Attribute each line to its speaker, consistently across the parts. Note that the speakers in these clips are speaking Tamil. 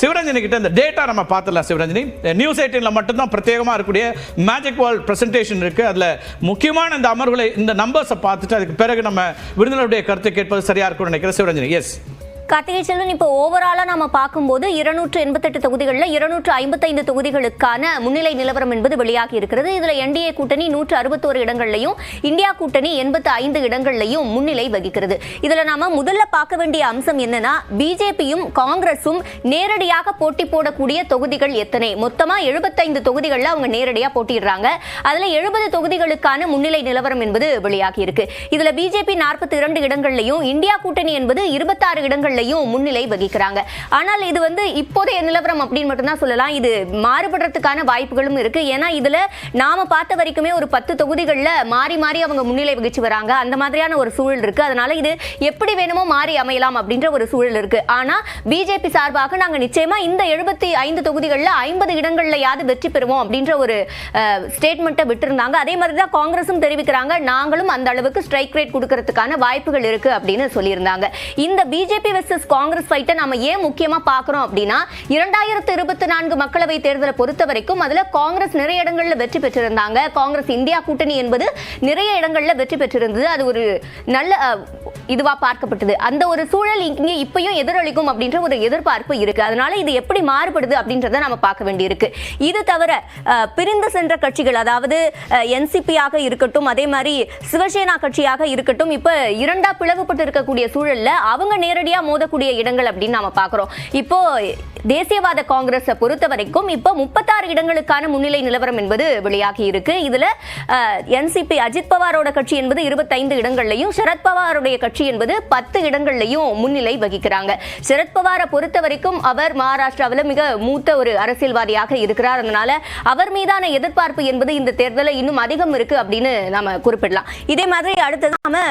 Speaker 1: சிவரஞ்சனி கிட்ட இந்த டேட்டா நம்ம பார்த்துடலாம். சிவரஞ்சனி, நியூஸ் 18ல மட்டும்தான் பிரத்யேகமாக இருக்கக்கூடிய மேஜிக் வேர்ல்ட் பிரசன்டேஷன் இருக்கு. அதில் முக்கியமான இந்த அமர்வுகளை இந்த நம்பர்ஸை பார்த்துட்டு அதுக்கு பிறகு நம்ம விருந்தினருடைய கருத்தை கேட்பது சரியா இருக்கும்னு நினைக்கிறேன். சிவரஞ்சனி, எஸ்.
Speaker 2: கார்த்திகை செல்வன், இப்போ ஓவராலா நம்ம பார்க்கும்போது 288 தொகுதிகளில் 255 தொகுதிகளுக்கான முன்னிலை நிலவரம் என்பது வெளியாகி இருக்கிறது. இதுல என்டிஏ கூட்டணி 161 இடங்கள்லையும் இந்தியா கூட்டணி 85 இடங்கள்லையும் முன்னிலை வகிக்கிறது. இதுல நாம முதல்ல பார்க்க வேண்டிய அம்சம் என்னன்னா, பிஜேபியும் காங்கிரஸும் நேரடியாக போட்டி போடக்கூடிய தொகுதிகள் எத்தனை? மொத்தமா 75 தொகுதிகளில் அவங்க நேரடியாக போட்டிடுறாங்க. அதுல 70 தொகுதிகளுக்கான முன்னிலை நிலவரம் என்பது வெளியாகி இருக்கு. இதுல பிஜேபி 42 இடங்கள்லையும் இந்தியா கூட்டணி என்பது 26 இடங்கள் முன்னிலை வகிக்கிறாங்க. ஆனால் இது இப்போதைய நிலவரம் அப்படின்னு மட்டும்தான் சொல்லலாம். இது மாறுபடுறதுக்கான வாய்ப்புகளும் இருக்கு. ஏன்னா இதுல நாம பார்த்த வரைக்குமே ஒரு 10 தொகுதிகளில் மாறி மாறி அவங்க முன்னிலை வகிச்சு வராங்க. அந்த மாதிரியான ஒரு சூழல் இருக்கு. அதனால இது எப்படி வேணுமோ மாறி அமையலாம் அப்படின்ற ஒரு சூழல் இருக்கு. ஆனா பிஜேபி சார்பாக நாங்க நிச்சயமா இந்த 75 தொகுதிகளில் 50 இடங்கள்லயாவது வெற்றி பெறுவோம் அப்படின்ற ஒரு ஸ்டேட்மெண்ட்டை விட்டுருந்தாங்க. அதே மாதிரி தான் காங்கிரஸும் தெரிவிக்கிறாங்க, நாங்களும் அந்த அளவுக்கு ஸ்ட்ரைக் ரேட் கொடுக்கறதுக்கான வாய்ப்புகள் இருக்கு அப்படின்னு சொல்லியிருந்தாங்க. இந்த பிஜேபி காங்கிரஸ் ஃபைட்டை நாம ஏன் முக்கியமா பார்க்கிறோம் அப்படின்னா, 2024 மக்களவை தேர்தலை பொறுத்த வரைக்கும் அதுல காங்கிரஸ் நிறைய இடங்கள்ல வெற்றி பெற்றிருந்தாங்க. காங்கிரஸ் இந்தியா கூட்டணி என்பது நிறைய இடங்கள்ல வெற்றி பெற்றிருந்தது. அது ஒரு நல்ல இதுவா பார்க்கப்பட்டது. அந்த ஒரு சூழல் இங்கே இப்பயும் எதிரொலிக்கும் அப்படின்ற ஒரு எதிர்பார்ப்பு இருக்கு. அதனால இது எப்படி மாறுபடுது அப்படின்றத நம்ம பார்க்க வேண்டியிருக்கு. இது தவிர பிரிந்து சென்ற கட்சிகள், அதாவது என்சிபியாக இருக்கட்டும், அதே மாதிரி சிவசேனா கட்சியாக இருக்கட்டும், இப்ப இரண்டா பிளவுபட்டு இருக்கக்கூடிய சூழல்ல அவங்க நேரடியா மோதக்கூடிய இடங்கள் அப்படின்னு நாம பார்க்கிறோம். இப்போ தேசியவாத காங்கிரஸை பொறுத்த வரைக்கும் இப்போ 36 இடங்களுக்கான முன்னிலை நிலவரம் என்பது வெளியாகி இருக்கு. இதுல என்சிபி அஜித் பவாரோட கட்சி என்பது 25 இடங்கள்லையும் சரத்பவாருடைய கட்சி என்பது 10 இடங்கள்லையும் முன்னிலை வகிக்கிறாங்க. சரத்பவாரை பொறுத்த வரைக்கும் அவர் மகாராஷ்டிராவில் மிக மூத்த ஒரு அரசியல்வாதியாக இருக்கிறார். அதனால அவர் மீதான எதிர்பார்ப்பு என்பது இந்த தேர்தலில் இன்னும் அதிகம் இருக்கு அப்படின்னு நாம குறிப்பிடலாம். இதே மாதிரி அடுத்தது நாம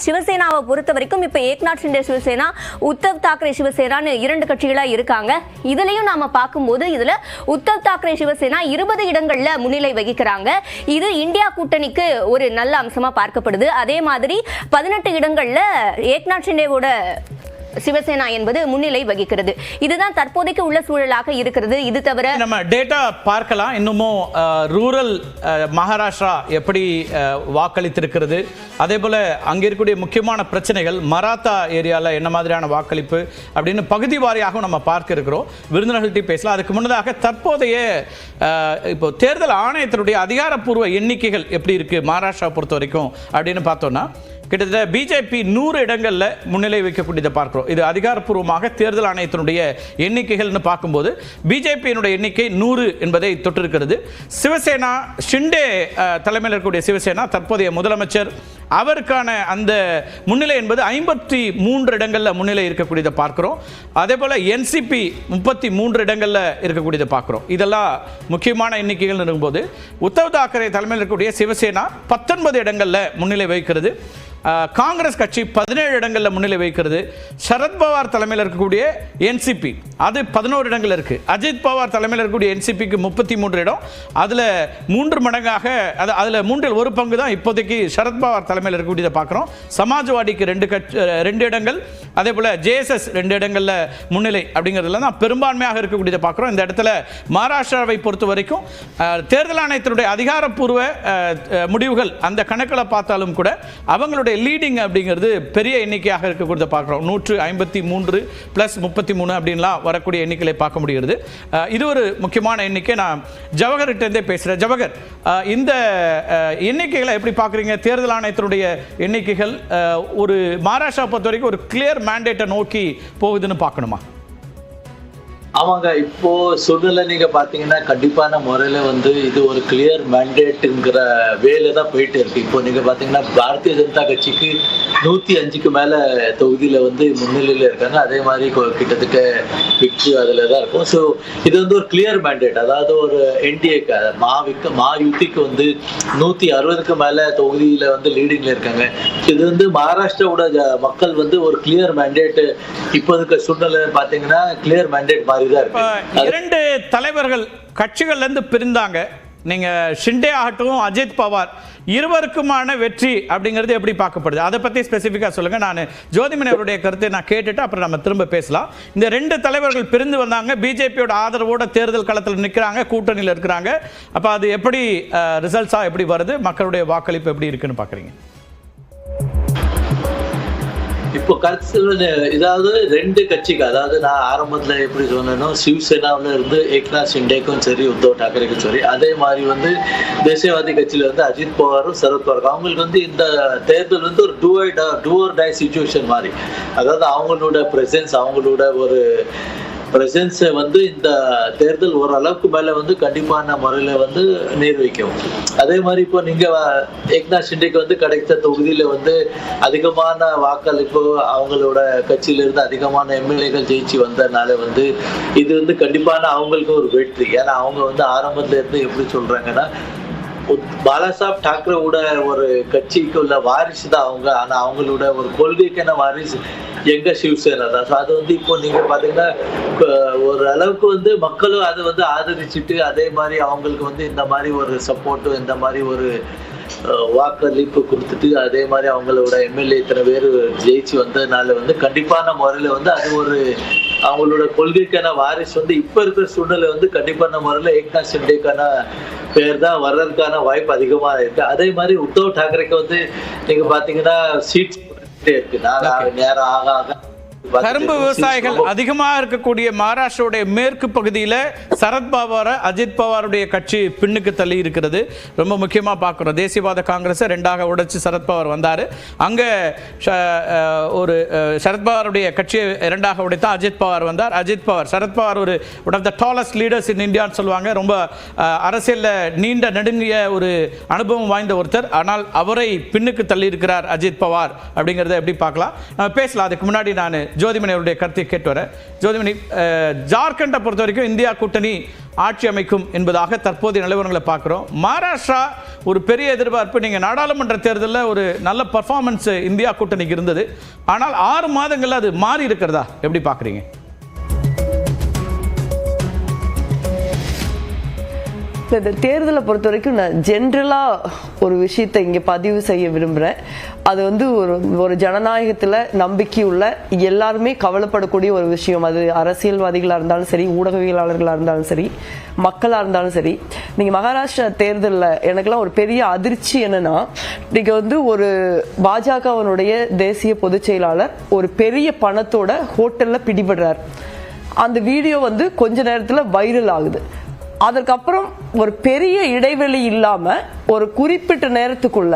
Speaker 2: சிவசேனாவை பொறுத்த வரைக்கும் இப்ப ஏக்நாத் ஷிண்டே சிவசேனா, உத்தவ் தாக்கரே சிவசேனான்னு 2 கட்சிகளா இருக்காங்க. இதுலயும் நாம பார்க்கும்போது இதுல உத்தவ் தாக்கரே சிவசேனா 20 இடங்கள்ல முன்னிலை வகிக்கிறாங்க. இது இந்தியா கூட்டணிக்கு ஒரு நல்ல அம்சமா பார்க்கப்படுது. அதே மாதிரி 18 இடங்கள்ல ஏக்நாத் ஷிண்டேவோட சிவசேனா என்பது முன்னிலை வகிக்கிறது. இதுதான் தற்போதைக்கு உள்ள சூழலாக இருக்கிறது. இது தவிர
Speaker 1: நம்ம டேட்டா பார்க்கலாம். இன்னமும் ரூரல் மகாராஷ்டிரா எப்படி வாக்களித்திருக்கிறது, அதே போல அங்கே இருக்கக்கூடிய முக்கியமான பிரச்சனைகள், மராத்தா ஏரியாவில் என்ன மாதிரியான வாக்களிப்பு அப்படின்னு பகுதி வாரியாக நம்ம பார்க்க இருக்கிறோம். விருந்தினர்கள்ட்ட பேசலாம். அதுக்கு முன்னதாக தற்போதைய இப்போ தேர்தல் ஆணையத்தினுடைய அதிகாரப்பூர்வ எண்ணிக்கைகள் எப்படி இருக்கு மகாராஷ்டிரா பொறுத்த வரைக்கும் அப்படின்னு பார்த்தோம்னா, கிட்டத்தட்ட பிஜேபி 100 இடங்கள்ல முன்னிலை வைக்கக்கூடியதை பார்க்கிறோம். இது அதிகாரப்பூர்வமாக தேர்தல் ஆணையத்தினுடைய எண்ணிக்கைகள்னு பார்க்கும்போது பிஜேபியினுடைய எண்ணிக்கை 100 என்பதை தொட்டிருக்கிறது. சிவசேனா, ஷிண்டே தலைமையில் இருக்கக்கூடிய சிவசேனா, தற்போதைய முதலமைச்சர், அவருக்கான அந்த முன்னிலை என்பது 53 இடங்கள்ல முன்னிலை இருக்கக்கூடியதை பார்க்கிறோம். அதே போல என்சிபி 33 இடங்கள்ல இருக்கக்கூடியதை பார்க்கிறோம். இதெல்லாம் முக்கியமான எண்ணிக்கைகள் இருக்கும்போது உத்தவ் தாக்கரே தலைமையில் இருக்கக்கூடிய சிவசேனா 19 இடங்கள்ல முன்னிலை வகிக்கிறது. காங்கிரஸ் கட்சி 17 இடங்களில் முன்னிலை வைக்கிறது. சரத்பவார் தலைமையில் இருக்கக்கூடிய என்சிபி அது 11 இடங்கள் இருக்கு. அஜித் பவார் தலைமையில் இருக்கக்கூடிய என்சிபிக்கு 33 இடம். அதில் 3 மடங்காக, அதில் 1/3 தான் இப்போதைக்கு சரத்பவார் தலைமையில் இருக்கக்கூடியதை பார்க்குறோம். சமாஜ்வாடிக்கு 2 இடங்கள், அதே போல் ஜேஎஸ்எஸ் 2 இடங்களில் முன்னிலை அப்படிங்கிறதுல தான் பெரும்பான்மையாக இருக்கக்கூடியதை பார்க்குறோம். இந்த இடத்துல மகாராஷ்டிராவை பொறுத்த வரைக்கும் தேர்தல் ஆணையத்தினுடைய அதிகாரப்பூர்வ முடிவுகள் அந்த கணக்கில் பார்த்தாலும் கூட அவங்களுடைய லீடிங் அப்படிங்கிறது பெரிய எண்ணிக்கையாக இருக்கக்கூடியதை பார்க்குறோம். 153 + 33 அப்படின்லாம் வரக்கூடிய எண்ணிக்கையை பார்க்க முடிகிறது. இது ஒரு முக்கியமான எண்ணிக்கை. நான் ஜவஹர்கிட்டே பேசுகிறேன். ஜவஹர், இந்த எண்ணிக்கைகளை எப்படி பார்க்குறீங்க? தேர்தல் ஆணையத்தினுடைய எண்ணிக்கைகள் ஒரு மகாராஷ்டிரா பொறுத்த வரைக்கும் ஒரு கிளியர் மேண்டேட்டை நோக்கி போகுதுன்னு பார்க்கணுமா?
Speaker 3: ஆமாங்க, இப்போ சூழ்நிலை நீங்க பாத்தீங்கன்னா கண்டிப்பான முறையில இது ஒரு கிளியர் மேண்டேட்டுங்கிற வேலை தான் போயிட்டு இருக்கு. இப்போ நீங்க பாத்தீங்கன்னா பாரதிய ஜனதா கட்சிக்கு 105க்கு மேல தொகுதியில முன்னிலையில இருக்காங்க. அதே மாதிரி கிட்டத்தட்ட விக்டரி அதுல தான் இருக்கும். ஸோ இது ஒரு கிளியர் மேண்டேட். அதாவது ஒரு என்டிஏக்கு மா யுத்திக்கு 160க்கு மேல தொகுதியில லீடிங்ல இருக்காங்க. இது மகாராஷ்டிராவோட மக்கள் ஒரு கிளியர் மேண்டேட் இப்போ இருக்க சூழ்நிலை பாத்தீங்கன்னா கிளியர் மேண்டேட்.
Speaker 1: 2 தலைவர்கள் கட்சிகள்ல இருந்து பிரிந்தாங்க. நீங்கள் ஷிண்டே ஆகட்டும் அஜித் பவார் இருவருக்குமான வெற்றி அப்படிங்கிறது எப்படி பார்க்கப்படுது, அதை பற்றி ஸ்பெசிஃபிக்காக சொல்லுங்கள். நான் ஜோதிமணி அவருடைய கருத்தை நான் கேட்டுட்டு அப்புறம் நம்ம திரும்ப பேசலாம். இந்த 2 தலைவர்கள் பிரிந்து வந்தாங்க, பிஜேபியோட ஆதரவோட தேர்தல் களத்தில் நிற்கிறாங்க, கூட்டணியில் இருக்கிறாங்க. அப்போ அது எப்படி ரிசல்ட்ஸாக எப்படி வருது, மக்களுடைய வாக்களிப்பு எப்படி இருக்குன்னு பார்க்குறீங்க?
Speaker 3: இப்போ கருத்து இதாவது 2 கட்சிக்கு, அதாவது நான் ஆரம்பத்துல எப்படி சொன்னேனோ சிவசேனாவில இருந்து ஏக்நாத் ஷிண்டேக்கும் சரி உத்தவ் டாக்கரேக்கும் சரி, அதே மாதிரி வந்து தேசியவாதி கட்சியில இருந்து அஜித் பவாரும் சரத் பவார், அவங்களுக்கு வந்து இந்த தேர்தல் வந்து ஒரு டூ ஆர் டை சிச்சுவேஷன் மாதிரி. அதாவது அவங்களோட பிரசன்ஸ், அவங்களோட ஒரு பிரசன்ஸை வந்து இந்த தேர்தல் ஓரளவுக்கு மேல வந்து கண்டிப்பான முறையில வந்து நிர்வகிக்கும். அதே மாதிரி இப்போ நீங்க ஏக்நாத் ஷிண்டேக்கு வந்து கிடைத்த தொகுதியில வந்து அதிகமான வாக்களிப்பு, அவங்களோட கட்சியில இருந்து அதிகமான எம்எல்ஏக்கள் ஜெயிச்சு வந்ததுனால வந்து இது வந்து கண்டிப்பான அவங்களுக்கு ஒரு வெற்றி. ஏன்னா அவங்க வந்து ஆரம்பத்துல இருந்து எப்படி சொல்றாங்கன்னா, பாலாசாஹ் தாக்கரேவோட ஒரு கட்சிக்கு உள்ள வாரிசு தான் அவங்க, ஆனா அவங்களோட ஒரு கொள்கைக்கான வாரிசு எங்க சிவசேனா தான். ஸோ அது வந்து இப்போ நீங்க பாத்தீங்கன்னா ஒரு அளவுக்கு வந்து மக்களும் அதை வந்து ஆதரிச்சுட்டு, அதே மாதிரி அவங்களுக்கு வந்து இந்த மாதிரி ஒரு சப்போர்ட்டும் இந்த மாதிரி ஒரு வாக்களிப்பு கொடுத்துட்டு, அதே மாதிரி அவங்களோட எம்எல்ஏ இத்தனை பேர் ஜெயிச்சு வந்ததுனால வந்து கண்டிப்பான முறையில வந்து அது ஒரு அவங்களோட கொள்கைக்கான வாரிசு வந்து இப்ப இருக்கிற சூழ்நிலை வந்து கண்டிப்பான முறையில ஏக்நாத் ஷிண்டேக்கான பேர் தான் வர்றதுக்கான வாய்ப்பு அதிகமா இருக்கு. அதே மாதிரி உத்தவ் டாக்கரேக்கு வந்து நீங்க பாத்தீங்கன்னா சீட்ஸ் இருக்கு, நேரம் ஆக ஆக
Speaker 1: கரும்பு விவசாயிகள் அதிகமாக இருக்கக்கூடிய மகாராஷ்டிராவுடைய மேற்கு பகுதியில் சரத் பவார் அஜித் பவாருடைய கட்சி பின்னுக்கு தள்ளி இருக்கிறது. ரொம்ப முக்கியமாக பார்க்குறோம், தேசியவாத காங்கிரஸை 2ஆக உடைச்சு சரத் பவார் வந்தார். அங்கே ஒரு சரத் பவாருடைய கட்சியை 2ஆக உடைத்தா அஜித் பவார் வந்தார். அஜித் பவார், சரத் பவார் ஒரு one of the tallest leaders in இந்தியான்னு சொல்லுவாங்க. ரொம்ப அரசியலில் நீண்ட நெடுங்கிய ஒரு அனுபவம் வாய்ந்த ஒருத்தர். ஆனால் அவரை பின்னுக்கு தள்ளி இருக்கிறார் அஜித் பவார் அப்படிங்கிறத எப்படி பார்க்கலாம், நம்ம பேசலாம். அதுக்கு முன்னாடி நான் ஜோதிமணி அவருடைய கருத்தை கேட்டு வர. ஜோதிமணி, ஜார்க்கண்டை பொறுத்த வரைக்கும் இந்தியா கூட்டணி ஆட்சி அமைக்கும் என்பதாக தற்போதைய நிலவரங்களை பார்க்குறோம். மகாராஷ்டிரா ஒரு பெரிய எதிர்பார்ப்பு. நீங்கள் நாடாளுமன்ற தேர்தலில் ஒரு நல்ல பர்ஃபார்மன்ஸ் இந்தியா கூட்டணிக்கு இருந்தது, ஆனால் 6 மாதங்களில் அது மாறி இருக்கிறதா, எப்படி பார்க்குறீங்க?
Speaker 4: இந்த தேர்தலை பொறுத்த வரைக்கும் நான் ஜென்ரலாக ஒரு விஷயத்தை இங்கே பதிவு செய்ய விரும்புகிறேன். அது வந்து ஒரு ஜனநாயகத்தில் நம்பிக்கையுள்ள எல்லாருமே கவலைப்படக்கூடிய ஒரு விஷயம். அது அரசியல்வாதிகளாக இருந்தாலும் சரி, ஊடகவியலாளர்களாக இருந்தாலும் சரி, மக்களாக இருந்தாலும் சரி. நீங்கள் மகாராஷ்டிரா தேர்தலில் எனக்கெல்லாம் ஒரு பெரிய அதிர்ச்சி என்னன்னா, நீங்கள் வந்து ஒரு பாஜகவினுடைய தேசிய பொதுச் செயலாளர் ஒரு பெரிய பணத்தோட ஹோட்டலில் பிடிபடுறார். அந்த வீடியோ வந்து கொஞ்ச நேரத்தில் வைரல் ஆகுது. அதற்கப்புறம் ஒரு பெரிய இடைவெளி இல்லாம ஒரு குறிப்பிட்ட நேரத்துக்குள்ள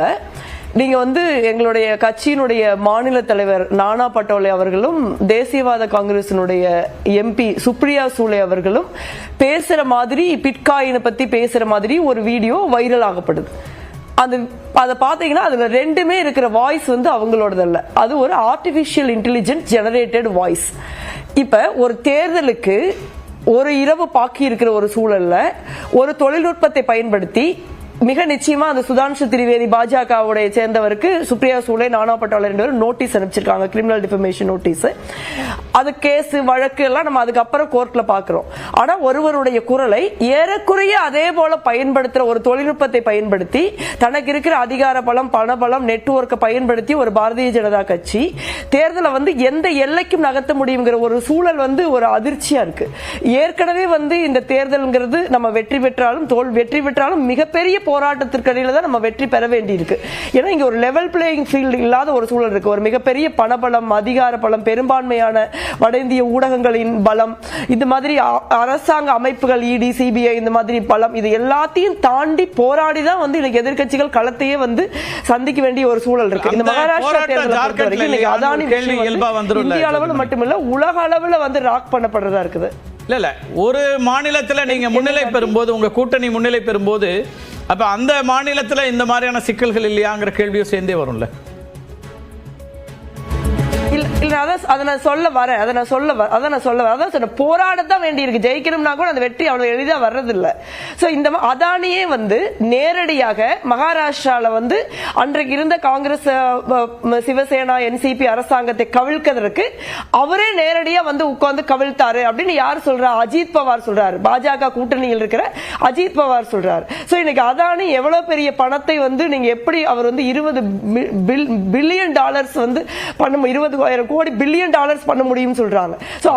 Speaker 4: நீங்க வந்து எங்களுடைய கட்சியினுடைய மாநில தலைவர் நானா பட்டோலே அவர்களும் தேசியவாத காங்கிரசினுடைய எம்பி சுப்ரியா சூலே அவர்களும் பேசுற மாதிரி, பிட்காயினை பத்தி பேசுற மாதிரி ஒரு வீடியோ வைரல் ஆகப்படுது. அதை பார்த்தீங்கன்னா அதுல 2மே இருக்கிற வாய்ஸ் வந்து அவங்களோடதல்ல, அது ஒரு ஆர்டிபிஷியல் இன்டெலிஜென்ஸ் ஜெனரேட்டட் வாய்ஸ். இப்ப ஒரு தேர்தலுக்கு ஒரு இரவு பாக்கி இருக்கிற ஒரு சூழல்ல ஒரு தொழில்நுட்பத்தை பயன்படுத்தி மிக நிச்சயமா அந்த சுதான்ஷு திரிவேதி பாஜகவுடைய சேர்ந்தவருக்கு சுப்ரியா சூலே நானா பட்டோலே 2 பேரும் நோட்டீஸ் அனுப்பிச்சிருக்காங்க, கிரிமினல் டிஃபமேஷன் நோட்டீஸ். அது கேஸ் வழக்கு எல்லாம் நம்ம அதுக்கப்புறம் கோர்ட்ல பாக்குறோம். ஆனா ஒருவருடைய குரலை ஏறக்குறைய அதே போல பயன்படுத்துற ஒரு தொழில்நுட்பத்தை பயன்படுத்தி தனக்கு இருக்கிற அதிகார பலம், பணபலம், நெட்வொர்க்கை பயன்படுத்தி ஒரு பாரதிய ஜனதா கட்சி தேர்தலை வந்து எந்த எல்லைக்கும் நகர்த்த முடியுங்கிற ஒரு சூழல் வந்து ஒரு அதிர்ச்சியா இருக்கு. ஏற்கனவே வந்து இந்த தேர்தல்ங்கிறது நம்ம வெற்றி பெற்றாலும் மிகப்பெரிய போராட்டத்திற்கடையில தான் நம்ம வெற்றி பெற வேண்டி இருக்கு. ஏன்னா இங்க ஒரு லெவல் பிளேயிங் ஃபீல்டு இல்லாத ஒரு சூழல் இருக்கு. ஒரு மிகப்பெரிய பணபலம், அதிகார பலம், பெரும்பான்மையான வட இந்திய ஊடகங்களின் பலம், இந்த மாதிரி அரசாங்க அமைப்புகள், இடி, சிபிஐ, இந்த மாதிரி பலம், இது எல்லாத்தையும் தாண்டி போராடிதான் வந்து இன்னைக்கு எதிர்கட்சிகள் களத்தையே வந்து சந்திக்க வேண்டிய ஒரு சூழல் இருக்கு. இந்த மகாராஷ்டிரா தேர்தல் இன்னைக்கு அதானி இந்திய அளவில் மட்டுமில்ல உலக அளவில் வந்து ராக் பண்ணப்படுறதா இருக்குது.
Speaker 1: இல்ல ஒரு மாநிலத்தில் நீங்க முன்னிலை பெறும்போது, உங்க கூட்டணி முன்னிலை பெறும்போது, அப்ப அந்த மாநிலத்தில் இந்த மாதிரியான சிக்கல்கள் இல்லையாங்கிற கேள்வியும் சேர்ந்தே வரும்ல.
Speaker 4: இல்ல அதை நான் சொல்ல வரேன் அதான் சொன்ன போராடத்தான் வேண்டி இருக்கு. ஜெயிக்கணும்னா கூட அந்த வெற்றி அவ்வளவு எளிதா வர்றதில்லை. சோ இந்த அதானியே வந்து நேரடியாக மகாராஷ்டிரால வந்து அன்றைக்கு இருந்த காங்கிரஸ், சிவசேனா, என்சிபி அரசாங்கத்தை கவிழ்க்கிறதுக்கு அவரே நேரடியா வந்து உட்கார்ந்து கவிழ்த்தாரு அப்படின்னு யார் சொல்றா? அஜித் பவார் சொல்றாரு. பாஜக கூட்டணியில் இருக்கிற அஜித் பவார் சொல்றாரு. சோ இன்னைக்கு அதானி எவ்வளவு பெரிய பணத்தை வந்து நீங்க எப்படி அவர் வந்து $20 பில்லியன் வந்து பண்ண $20,000 கோடி பில்லியன் பண்ண முடியும்னு சொல்றாங்க. சோ